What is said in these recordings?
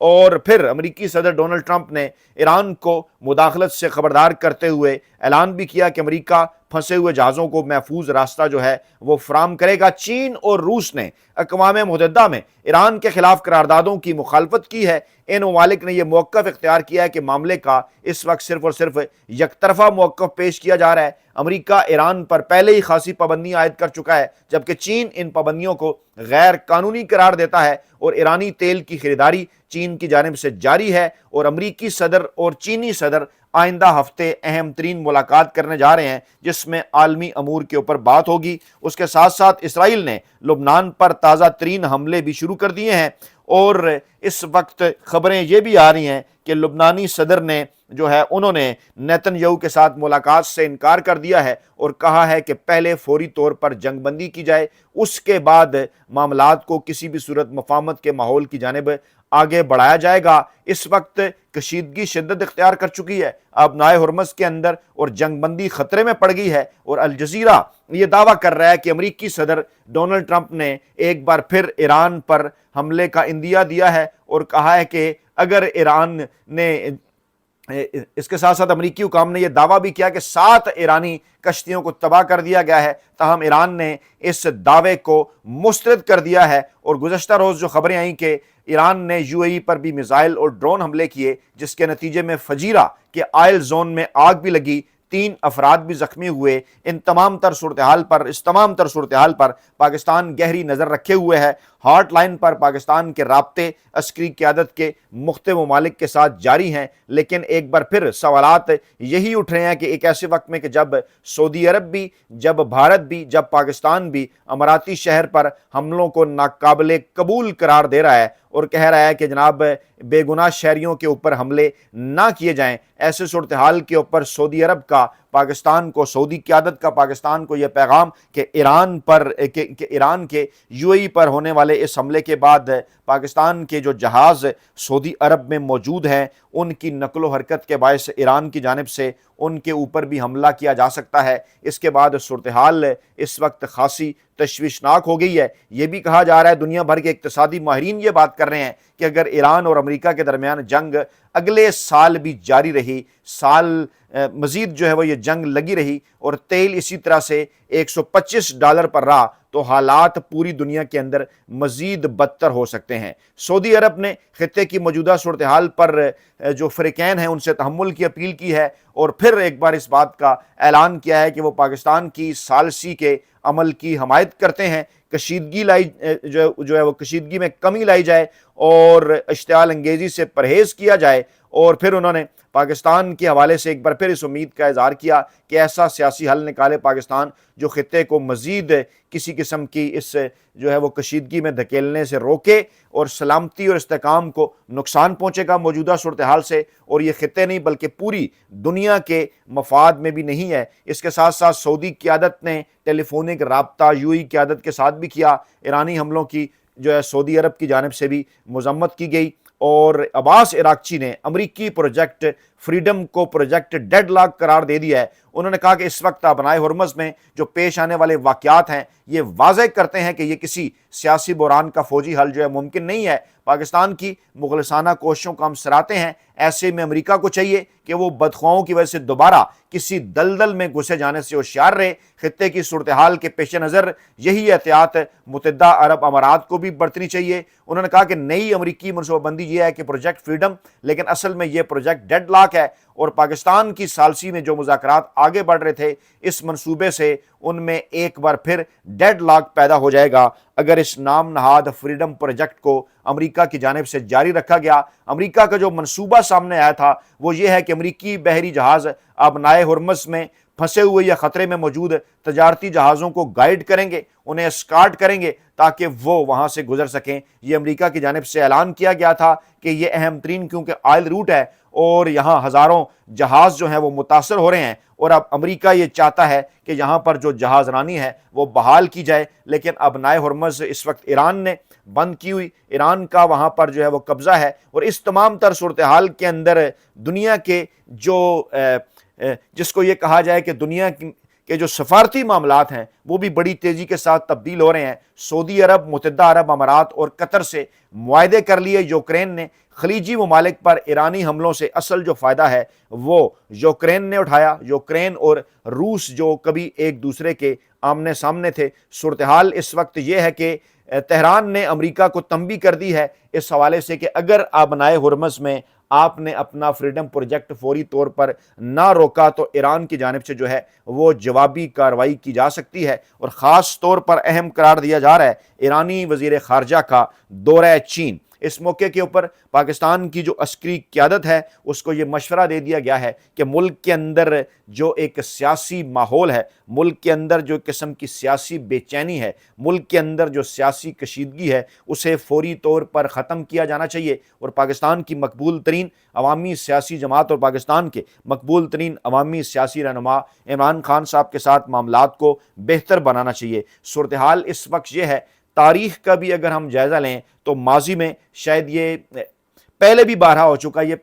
اور پھر امریکی صدر ڈونلڈ ٹرمپ نے ایران کو مداخلت سے خبردار کرتے ہوئے اعلان بھی کیا کہ امریکہ پھنسے ہوئے جہازوں کو محفوظ راستہ جو ہے وہ فراہم کرے گا۔ چین اور روس نے اقوام متحدہ میں ایران کے خلاف قراردادوں کی مخالفت کی ہے۔ ان ممالک نے یہ موقف اختیار کیا ہے کہ معاملے کا اس وقت صرف اور صرف یک طرفہ موقف پیش کیا جا رہا ہے۔ امریکہ ایران پر پہلے ہی خاصی پابندیاں عائد کر چکا ہے، جبکہ چین ان پابندیوں کو غیر قانونی قرار دیتا ہے اور ایرانی تیل کی خریداری چین کی جانب سے جاری ہے، اور امریکی صدر اور چینی صدر آئندہ ہفتے اہم ترین ملاقات کرنے جا رہے ہیں جس میں عالمی امور کے اوپر بات ہوگی۔ اس کے ساتھ ساتھ اسرائیل نے لبنان پر تازہ ترین حملے بھی شروع کر دیے ہیں، اور اس وقت خبریں یہ بھی آ رہی ہیں کہ لبنانی صدر نے جو ہے انہوں نے نیتن یاہو کے ساتھ ملاقات سے انکار کر دیا ہے اور کہا ہے کہ پہلے فوری طور پر جنگ بندی کی جائے، اس کے بعد معاملات کو کسی بھی صورت مفاہمت کے ماحول کی جانب آگے بڑھایا جائے گا۔ اس وقت کشیدگی شدت اختیار کر چکی ہے اب نائے ہرمز کے اندر، اور جنگ بندی خطرے میں پڑ گئی ہے، اور الجزیرہ یہ دعویٰ کر رہا ہے کہ امریکی صدر ڈونلڈ ٹرمپ نے ایک بار پھر ایران پر حملے کا اندیہ دیا ہے اور کہا ہے کہ اگر ایران نے اس کے ساتھ ساتھ امریکی حکام نے یہ دعویٰ بھی کیا کہ 7 ایرانی کشتیوں کو تباہ کر دیا گیا ہے، تاہم ایران نے اس دعوے کو مسترد کر دیا ہے۔ اور گزشتہ روز جو خبریں آئیں کہ ایران نے یو اے ای پر بھی میزائل اور ڈرون حملے کیے، جس کے نتیجے میں فجیرہ کے آئل زون میں آگ بھی لگی، 3 افراد بھی زخمی ہوئے۔ اس تمام تر صورتحال پر پاکستان گہری نظر رکھے ہوئے ہے۔ ہاٹ لائن پر پاکستان کے رابطے عسکری قیادت کے مختلف ممالک کے ساتھ جاری ہیں، لیکن ایک بار پھر سوالات یہی اٹھ رہے ہیں کہ ایک ایسے وقت میں کہ جب سعودی عرب بھی، جب بھارت بھی، جب پاکستان بھی اماراتی شہر پر حملوں کو ناقابل قبول قرار دے رہا ہے اور کہہ رہا ہے کہ جناب بے گناہ شہریوں کے اوپر حملے نہ کیے جائیں، ایسے صورتحال کے اوپر سعودی عرب کا پاکستان کو، سعودی قیادت کا پاکستان کو یہ پیغام کہ ایران کے یو اے ای پر ہونے والے اس حملے کے بعد پاکستان کے جو جہاز سعودی عرب میں موجود ہیں ان کی نقل و حرکت کے باعث ایران کی جانب سے ان کے اوپر بھی حملہ کیا جا سکتا ہے۔ اس کے بعد صورتحال اس وقت خاصی تشویشناک ہو گئی ہے۔ یہ بھی کہا جا رہا ہے، دنیا بھر کے اقتصادی ماہرین یہ بات کر رہے ہیں کہ اگر ایران اور امریکہ کے درمیان جنگ اگلے سال بھی جاری رہی، مزید جو ہے وہ یہ جنگ لگی رہی اور تیل اسی طرح سے $125 پر رہا، تو حالات پوری دنیا کے اندر مزید بدتر ہو سکتے ہیں۔ سعودی عرب نے خطے کی موجودہ صورتحال پر جو فریقین ہیں ان سے تحمل کی اپیل کی ہے، اور پھر ایک بار اس بات کا اعلان کیا ہے کہ وہ پاکستان کی ثالثی کے عمل کی حمایت کرتے ہیں، کشیدگی کشیدگی میں کمی لائی جائے اور اشتعال انگیزی سے پرہیز کیا جائے۔ اور پھر انہوں نے پاکستان کے حوالے سے ایک بار پھر اس امید کا اظہار کیا کہ ایسا سیاسی حل نکالے پاکستان جو خطے کو مزید کسی قسم کی اس جو ہے وہ کشیدگی میں دھکیلنے سے روکے اور سلامتی اور استحکام کو نقصان پہنچے گا موجودہ صورتحال سے، اور یہ خطے نہیں بلکہ پوری دنیا کے مفاد میں بھی نہیں ہے۔ اس کے ساتھ ساتھ سعودی قیادت نے ٹیلی فونک رابطہ یو اے ای قیادت کے ساتھ بھی کیا۔ ایرانی حملوں کی جو ہے سعودی عرب کی جانب سے بھی مذمت کی گئی، اور عباس عراقچی نے امریکی پروجیکٹ فریڈم کو پروجیکٹ ڈیڈ لاک قرار دے دیا ہے۔ انہوں نے کہا کہ اس وقت ابنائے ہرمز میں جو پیش آنے والے واقعات ہیں یہ واضح کرتے ہیں کہ یہ کسی سیاسی بحران کا فوجی حل جو ہے ممکن نہیں ہے۔ پاکستان کی مخلصانہ کوششوں کو ہم سراہتے ہیں، ایسے میں امریکہ کو چاہیے کہ وہ بدخواہوں کی وجہ سے دوبارہ کسی دلدل میں گھسے جانے سے ہوشیار رہے۔ خطے کی صورتحال کے پیش نظر یہی احتیاط متحدہ عرب امارات کو بھی برتنی چاہیے۔ انہوں نے کہا کہ نئی امریکی منصوبہ بندی یہ ہے کہ پروجیکٹ فریڈم، لیکن اصل میں یہ پروجیکٹ ڈیڈ لاک ہے، اور پاکستان کی ثالثی میں جو مذاکرات آگے بڑھ رہے تھے اس منصوبے سے ان میں ایک بار پھر ڈیڈ لاک پیدا ہو جائے گا اگر اس نام نہاد فریڈم پروجیکٹ کو امریکہ کی جانب سے جاری رکھا گیا۔ امریکہ کا جو منصوبہ سامنے آیا تھا وہ یہ ہے کہ امریکی بحری جہاز ابنائے ہرمز میں پھنسے ہوئے یا خطرے میں موجود تجارتی جہازوں کو گائیڈ کریں گے، انہیں اسکارٹ کریں گے تاکہ وہ وہاں سے گزر سکیں۔ یہ امریکہ کی جانب سے اعلان کیا گیا تھا کہ یہ اہم ترین کیونکہ آئل روٹ ہے اور یہاں ہزاروں جہاز جو ہیں وہ متاثر ہو رہے ہیں، اور اب امریکہ یہ چاہتا ہے کہ یہاں پر جو جہاز رانی ہے وہ بحال کی جائے، لیکن اب نائے ہرمز اس وقت ایران نے بند کی ہوئی، ایران کا وہاں پر جو ہے وہ قبضہ ہے۔ اور اس تمام تر صورتحال کے اندر دنیا کے جو جس کو یہ کہا جائے کہ دنیا کہ جو سفارتی معاملات ہیں وہ بھی بڑی تیزی کے ساتھ تبدیل ہو رہے ہیں۔ سعودی عرب، متحدہ عرب امارات اور قطر سے معاہدے کر لیے یوکرین نے۔ خلیجی ممالک پر ایرانی حملوں سے اصل جو فائدہ ہے وہ یوکرین نے اٹھایا۔ یوکرین اور روس جو کبھی ایک دوسرے کے آمنے سامنے تھے، صورتحال اس وقت یہ ہے کہ تہران نے امریکہ کو تنبیہ کر دی ہے اس حوالے سے کہ اگر آبنائے ہرمز میں آپ نے اپنا فریڈم پروجیکٹ فوری طور پر نہ روکا تو ایران کی جانب سے جو ہے وہ جوابی کارروائی کی جا سکتی ہے۔ اور خاص طور پر اہم قرار دیا جا رہا ہے ایرانی وزیر خارجہ کا دورہ چین۔ اس موقع کے اوپر پاکستان کی جو عسکری قیادت ہے اس کو یہ مشورہ دے دیا گیا ہے کہ ملک کے اندر جو ایک سیاسی ماحول ہے، ملک کے اندر جو قسم کی سیاسی بے چینی ہے، ملک کے اندر جو سیاسی کشیدگی ہے، اسے فوری طور پر ختم کیا جانا چاہیے۔ اور پاکستان کی مقبول ترین عوامی سیاسی جماعت اور پاکستان کے مقبول ترین عوامی سیاسی رہنما عمران خان صاحب کے ساتھ معاملات کو بہتر بنانا چاہیے۔ صورتحال اس وقت یہ ہے، تاریخ کا بھی اگر ہم جائزہ لیں تو ماضی میں شاید یہ پہلے بھی بارہا ہو چکا، یہ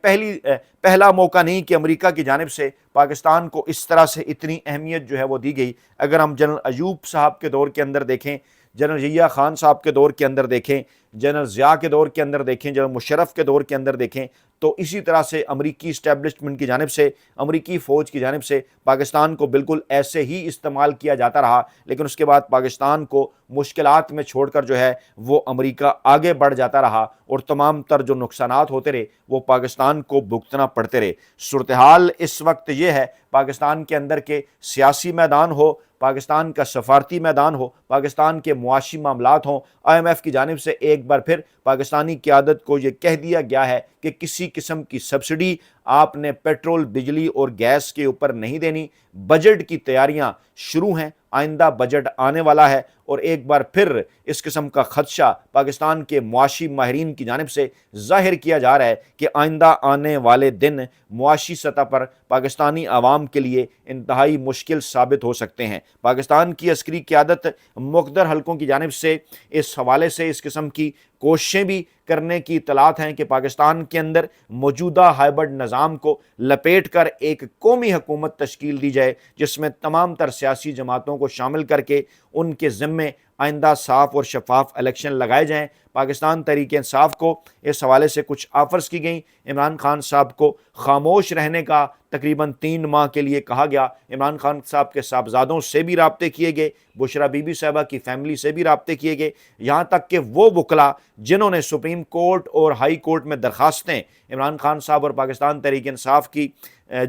پہلا موقع نہیں کہ امریکہ کی جانب سے پاکستان کو اس طرح سے اتنی اہمیت جو ہے وہ دی گئی۔ اگر ہم جنرل ایوب صاحب کے دور کے اندر دیکھیں، جنرل ضیاء خان صاحب کے دور کے اندر دیکھیں، جنرل ضیاء کے دور کے اندر دیکھیں، جنرل مشرف کے دور کے اندر دیکھیں، تو اسی طرح سے امریکی اسٹیبلشمنٹ کی جانب سے، امریکی فوج کی جانب سے پاکستان کو بالکل ایسے ہی استعمال کیا جاتا رہا۔ لیکن اس کے بعد پاکستان کو مشکلات میں چھوڑ کر جو ہے وہ امریکہ آگے بڑھ جاتا رہا اور تمام تر جو نقصانات ہوتے رہے وہ پاکستان کو بھگتنا پڑتے رہے۔ صورتحال اس وقت یہ ہے، پاکستان کے اندر کے سیاسی میدان ہو، پاکستان کا سفارتی میدان ہو، پاکستان کے معاشی معاملات ہوں، آئی ایم ایف کی جانب سے ایک بار پھر پاکستانی قیادت کو یہ کہہ دیا گیا ہے کہ کسی قسم کی سبسڈی آپ نے پیٹرول، بجلی اور گیس کے اوپر نہیں دینی۔ بجٹ کی تیاریاں شروع ہیں، آئندہ بجٹ آنے والا ہے، اور ایک بار پھر اس قسم کا خدشہ پاکستان کے معاشی ماہرین کی جانب سے ظاہر کیا جا رہا ہے کہ آئندہ آنے والے دن معاشی سطح پر پاکستانی عوام کے لیے انتہائی مشکل ثابت ہو سکتے ہیں۔ پاکستان کی عسکری قیادت مقدر حلقوں کی جانب سے اس حوالے سے اس قسم کی کوششیں بھی کرنے کی اطلاعات ہیں کہ پاکستان کے اندر موجودہ ہائبرڈ نظام کو لپیٹ کر ایک قومی حکومت تشکیل دی جائے جس میں تمام تر سیاسی جماعتوں کو شامل کر کے ان کے ذمے آئندہ صاف اور شفاف الیکشن لگائے جائیں۔ پاکستان تحریک انصاف کو اس حوالے سے کچھ آفرز کی گئیں۔ عمران خان صاحب کو خاموش رہنے کا تقریباً 3 ماہ کے لیے کہا گیا۔ عمران خان صاحب کے صاحبزادوں سے بھی رابطے کیے گئے، بشرا بی بی صاحبہ کی فیملی سے بھی رابطے کیے گئے، یہاں تک کہ وہ وکلاء جنہوں نے سپریم کورٹ اور ہائی کورٹ میں درخواستیں عمران خان صاحب اور پاکستان تحریک انصاف کی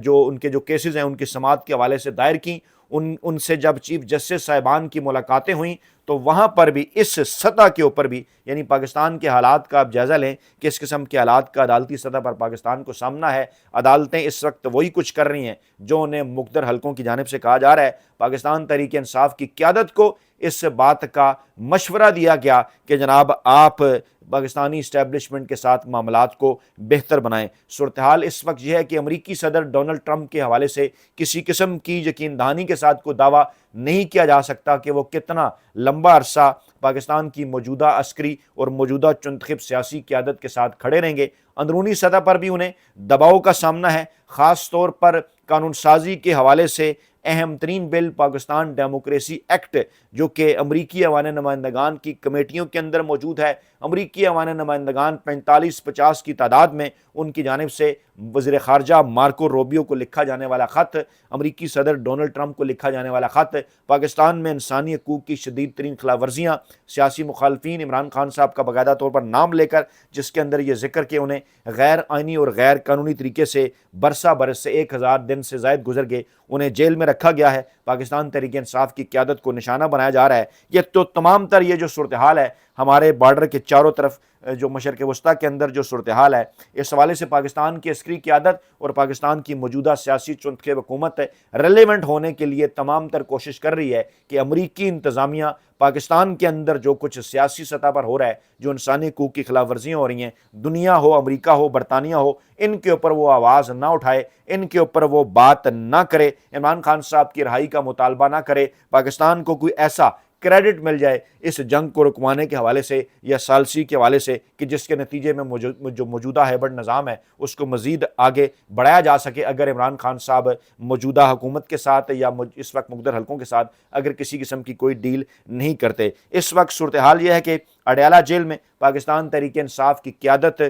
جو ان کے جو کیسز ہیں ان کی سماعت کے حوالے سے دائر کی، ان سے جب چیف جسٹس صاحبان کی ملاقاتیں ہوئیں تو وہاں پر بھی اس سطح کے اوپر بھی، یعنی پاکستان کے حالات کا آپ جائزہ لیں، کس قسم کے حالات کا عدالتی سطح پر پاکستان کو سامنا ہے۔ عدالتیں اس وقت وہی کچھ کر رہی ہیں جو انہیں مقدر حلقوں کی جانب سے کہا جا رہا ہے۔ پاکستان تحریک انصاف کی قیادت کو اس بات کا مشورہ دیا گیا کہ جناب آپ پاکستانی اسٹیبلشمنٹ کے ساتھ معاملات کو بہتر بنائیں۔ صورتحال اس وقت یہ ہے کہ امریکی صدر ڈونلڈ ٹرمپ کے حوالے سے کسی قسم کی یقین دہانی کے ساتھ کوئی دعویٰ نہیں کیا جا سکتا کہ وہ کتنا لمبا عرصہ پاکستان کی موجودہ عسکری اور موجودہ چنتخب سیاسی قیادت کے ساتھ کھڑے رہیں گے۔ اندرونی سطح پر بھی انہیں دباؤ کا سامنا ہے، خاص طور پر قانون سازی کے حوالے سے اہم ترین بل پاکستان ڈیموکریسی ایکٹ جو کہ امریکی ایوان نمائندگان کی کمیٹیوں کے اندر موجود ہے۔ امریکی ایوان نمائندگان 45-50 کی تعداد میں، ان کی جانب سے وزیر خارجہ مارکو روبیو کو لکھا جانے والا خط، امریکی صدر ڈونلڈ ٹرمپ کو لکھا جانے والا خط پاکستان میں انسانی حقوق کی شدید ترین خلاف ورزیاں، سیاسی مخالفین، عمران خان صاحب کا باقاعدہ طور پر نام لے کر جس کے اندر یہ ذکر کہ انہیں غیر آئینی اور غیر قانونی طریقے سے برسہ برس سے 1000 دن سے زائد گزر گئے، انہیں جیل میں رکھا گیا ہے۔ پاکستان تحریک انصاف کی قیادت کو نشانہ بنایا جا رہا ہے۔ یہ تو تمام تر یہ جو صورتحال ہے ہمارے بارڈر کے چاروں طرف جو مشرق وسطیٰ کے اندر جو صورتحال ہے، اس حوالے سے پاکستان کی عسکری قیادت اور پاکستان کی موجودہ سیاسی چنتخب حکومت ریلیونٹ ہونے کے لیے تمام تر کوشش کر رہی ہے کہ امریکی انتظامیہ پاکستان کے اندر جو کچھ سیاسی سطح پر ہو رہا ہے، جو انسانی حقوق کی خلاف ورزیاں ہو رہی ہیں، دنیا ہو، امریکہ ہو، برطانیہ ہو، ان کے اوپر وہ آواز نہ اٹھائے، ان کے اوپر وہ بات نہ کرے، عمران خان صاحب کی رہائی کا مطالبہ نہ کرے، پاکستان کو کوئی ایسا کریڈٹ مل جائے اس جنگ کو رکوانے کے حوالے سے یا ثالثی کے حوالے سے کہ جس کے نتیجے میں جو موجودہ ہیبرڈ نظام ہے اس کو مزید آگے بڑھایا جا سکے، اگر عمران خان صاحب موجودہ حکومت کے ساتھ یا اس وقت مقتدر حلقوں کے ساتھ اگر کسی قسم کی کوئی ڈیل نہیں کرتے۔ اس وقت صورتحال یہ ہے کہ اڈیالہ جیل میں پاکستان تحریک انصاف کی قیادت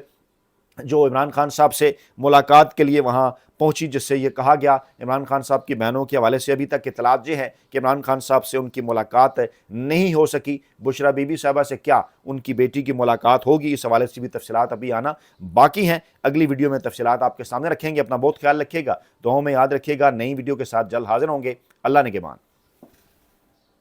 جو عمران خان صاحب سے ملاقات کے لیے وہاں پہنچی، جس سے یہ کہا گیا عمران خان صاحب کی بہنوں کے حوالے سے ابھی تک اطلاعات یہ ہے کہ عمران خان صاحب سے ان کی ملاقات نہیں ہو سکی۔ بشرا بی بی صاحبہ سے کیا ان کی بیٹی کی ملاقات ہوگی، اس حوالے سے بھی تفصیلات ابھی آنا باقی ہیں۔ اگلی ویڈیو میں تفصیلات آپ کے سامنے رکھیں گے۔ اپنا بہت خیال رکھیے گا، دعاؤں میں یاد رکھیے گا۔ نئی ویڈیو کے ساتھ جلد حاضر ہوں گے۔ اللہ نگہبان۔